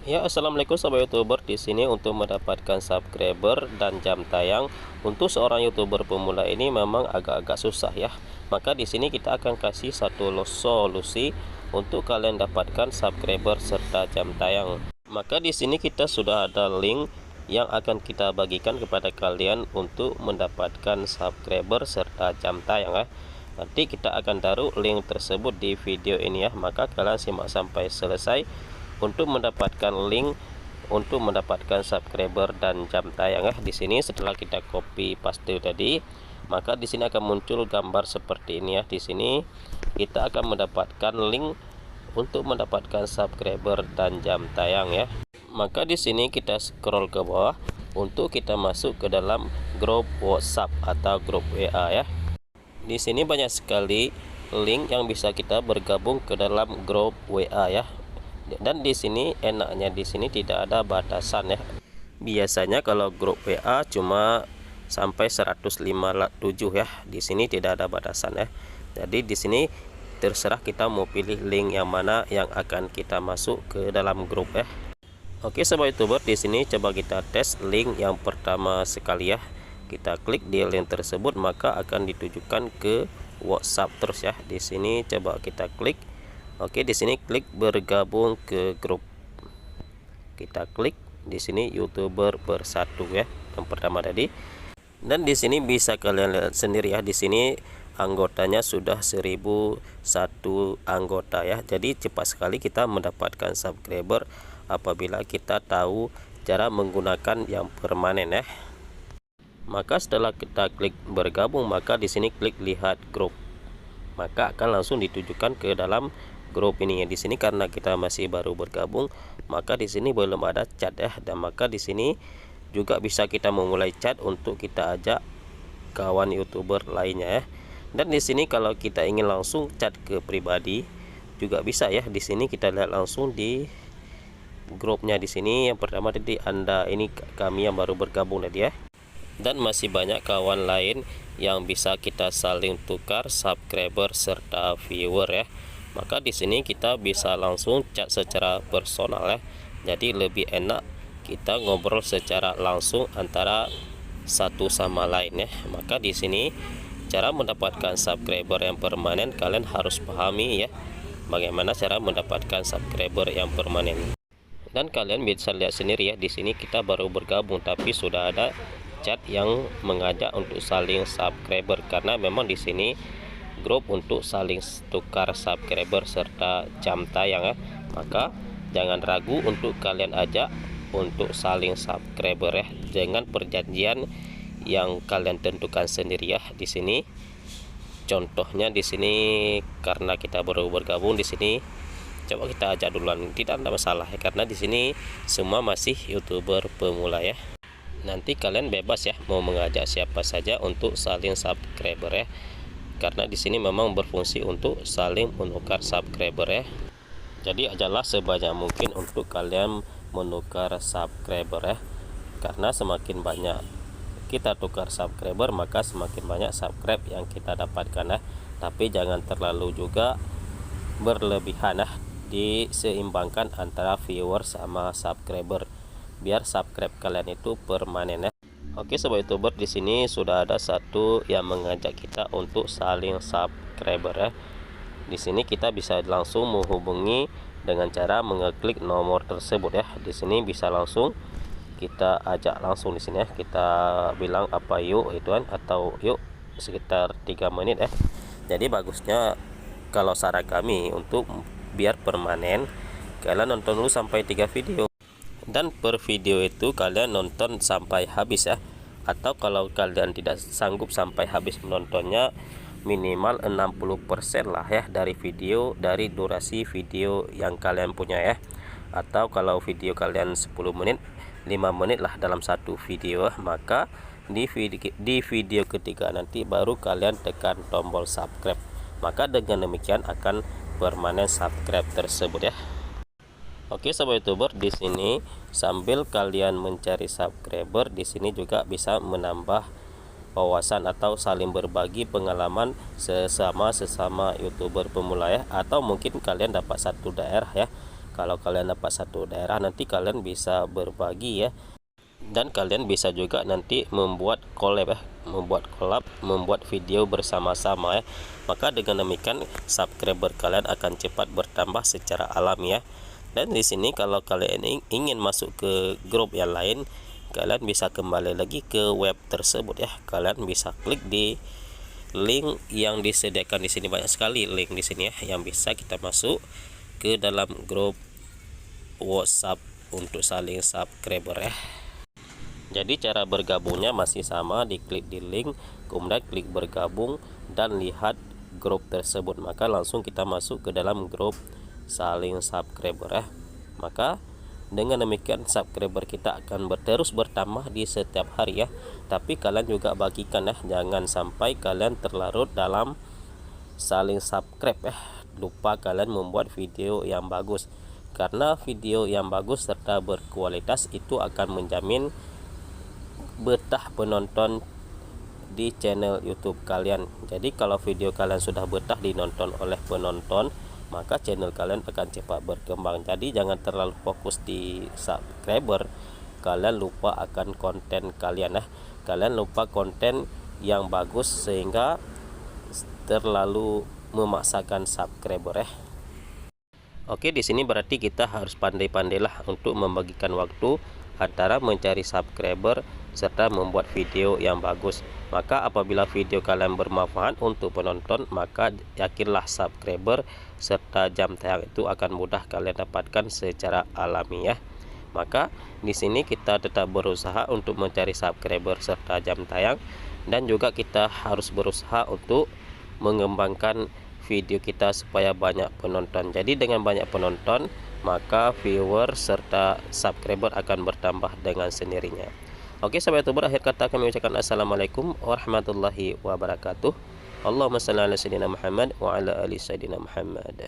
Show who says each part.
Speaker 1: Ya, assalamualaikum sahabat youtuber. Di sini untuk mendapatkan subscriber dan jam tayang untuk seorang youtuber pemula ini memang agak-agak susah ya. Maka di sini kita akan kasih satu solusi untuk kalian dapatkan subscriber serta jam tayang. Maka di sini kita sudah ada link yang akan kita bagikan kepada kalian untuk mendapatkan subscriber serta jam tayang ya. Nanti kita akan taruh link tersebut di video ini ya. Maka kalian simak sampai selesai untuk mendapatkan link untuk mendapatkan subscriber dan jam tayang ya. Di sini setelah kita copy paste tadi, maka di sini akan muncul gambar seperti ini ya. Di sini kita akan mendapatkan link untuk mendapatkan subscriber dan jam tayang ya. Maka di sini kita scroll ke bawah untuk kita masuk ke dalam grup WhatsApp atau grup WA ya. Di sini banyak sekali link yang bisa kita bergabung ke dalam grup WA ya. Dan di sini enaknya di sini tidak ada batasan ya. Biasanya kalau grup WA cuma sampai 157 ya. Di sini tidak ada batasan ya. Jadi di sini terserah kita mau pilih link yang mana yang akan kita masuk ke dalam grup ya. Oke sobat youtuber, di sini coba kita tes link yang pertama sekali ya. Kita klik di link tersebut maka akan ditujukan ke WhatsApp terus ya. Di sini coba kita klik. Oke, di sini klik bergabung ke grup. Kita klik di sini youtuber bersatu ya, yang pertama tadi. Dan di sini bisa kalian lihat sendiri ya, di sini anggotanya sudah 1001 anggota ya. Jadi cepat sekali kita mendapatkan subscriber apabila kita tahu cara menggunakan yang permanen ya. Maka setelah kita klik bergabung, maka di sini klik lihat grup. Maka akan langsung ditujukan ke dalam grup ini ya. Di sini karena kita masih baru bergabung, maka di sini belum ada chat ya. Dan maka di sini juga bisa kita memulai chat untuk kita ajak kawan youtuber lainnya ya. Dan di sini kalau kita ingin langsung chat ke pribadi juga bisa ya. Di sini kita lihat langsung di grupnya. Di sini yang pertama tadi Anda ini kami yang baru bergabung tadi ya. Dan masih banyak kawan lain yang bisa kita saling tukar subscriber serta viewer ya. Maka di sini kita bisa langsung chat secara personal ya. Jadi lebih enak kita ngobrol secara langsung antara satu sama lain ya. Maka di sini cara mendapatkan subscriber yang permanen kalian harus pahami ya. Bagaimana cara mendapatkan subscriber yang permanen. Dan kalian bisa lihat sendiri ya, di sini kita baru bergabung tapi sudah ada chat yang mengajak untuk saling subscriber karena memang di sini grup untuk saling tukar subscriber serta jam tayang ya. Maka jangan ragu untuk kalian ajak untuk saling subscriber ya, dengan perjanjian yang kalian tentukan sendiri ya. Di sini contohnya di sini karena kita baru bergabung, di sini coba kita ajak duluan, tidak ada masalah ya, karena di sini semua masih youtuber pemula ya. Nanti kalian bebas ya mau mengajak siapa saja untuk saling subscriber ya. Karena di sini memang berfungsi untuk saling menukar subscriber ya. Jadi ajalah sebanyak mungkin untuk kalian menukar subscriber ya. Karena semakin banyak kita tukar subscriber maka semakin banyak subscribe yang kita dapatkan ya. Tapi jangan terlalu juga berlebihan ya. Diseimbangkan antara viewer sama subscriber biar subscribe kalian itu permanen ya. Oke sobat youtuber, di sini sudah ada satu yang mengajak kita untuk saling subscriber ya. Di sini kita bisa langsung menghubungi dengan cara mengeklik nomor tersebut ya. Di sini bisa langsung kita ajak langsung di sini ya. Kita bilang apa yuk itu kan, atau yuk sekitar 3 menit ya. Jadi bagusnya kalau saran kami untuk biar permanen kalian nonton dulu sampai 3 video. Dan per video itu kalian nonton sampai habis ya. Atau kalau kalian tidak sanggup sampai habis menontonnya, minimal 60% lah ya dari video, dari durasi video yang kalian punya ya. Atau kalau video kalian 10 menit, 5 menit lah dalam satu video. Maka di video ketiga nanti baru kalian tekan tombol subscribe. Maka dengan demikian akan permanen subscribe tersebut ya. Oke sahabat youtuber, di sini sambil kalian mencari subscriber, di sini juga bisa menambah wawasan atau saling berbagi pengalaman sesama youtuber pemula ya. Atau mungkin kalian dapat satu daerah ya, Kalau kalian dapat satu daerah, nanti kalian bisa berbagi ya, dan kalian bisa juga nanti membuat collab ya, membuat video bersama-sama ya. Maka dengan demikian subscriber kalian akan cepat bertambah secara alami ya. Dan di sini kalau kalian ingin masuk ke grup yang lain, kalian bisa kembali lagi ke web tersebut ya. Kalian bisa klik di link yang disediakan di sini, banyak sekali link di sini ya, yang bisa kita masuk ke dalam grup WhatsApp untuk saling subscriber ya. Jadi cara bergabungnya masih sama, diklik di link, kemudian klik bergabung dan lihat grup tersebut, maka langsung kita masuk ke dalam grup saling subscriber ya. Maka dengan demikian subscriber kita akan terus bertambah di setiap hari ya. Tapi kalian juga bagikan ya, jangan sampai kalian terlarut dalam saling subscribe ya. Lupa kalian membuat video yang bagus, karena video yang bagus serta berkualitas itu akan menjamin betah penonton di channel YouTube kalian. Jadi kalau video kalian sudah betah dinonton oleh penonton, maka channel kalian akan cepat berkembang. Jadi jangan terlalu fokus di subscriber, kalian lupa akan konten kalian ya. Kalian lupa konten yang bagus sehingga terlalu memaksakan subscriber ya. Oke, di sini berarti kita harus pandai-pandailah untuk membagikan waktu antara mencari subscriber serta membuat video yang bagus. Maka apabila video kalian bermanfaat untuk penonton, maka yakinlah subscriber serta jam tayang itu akan mudah kalian dapatkan secara alami ya. Maka di sini kita tetap berusaha untuk mencari subscriber serta jam tayang, dan juga kita harus berusaha untuk mengembangkan video kita supaya banyak penonton. Jadi dengan banyak penonton, maka viewer serta subscriber akan bertambah dengan sendirinya. Oke sahabat YouTuber, akhir kata kami ucapkan assalamualaikum warahmatullahi wabarakatuh. Allahumma shalli ala sayyidina Muhammad wa ala ali sayyidina Muhammad.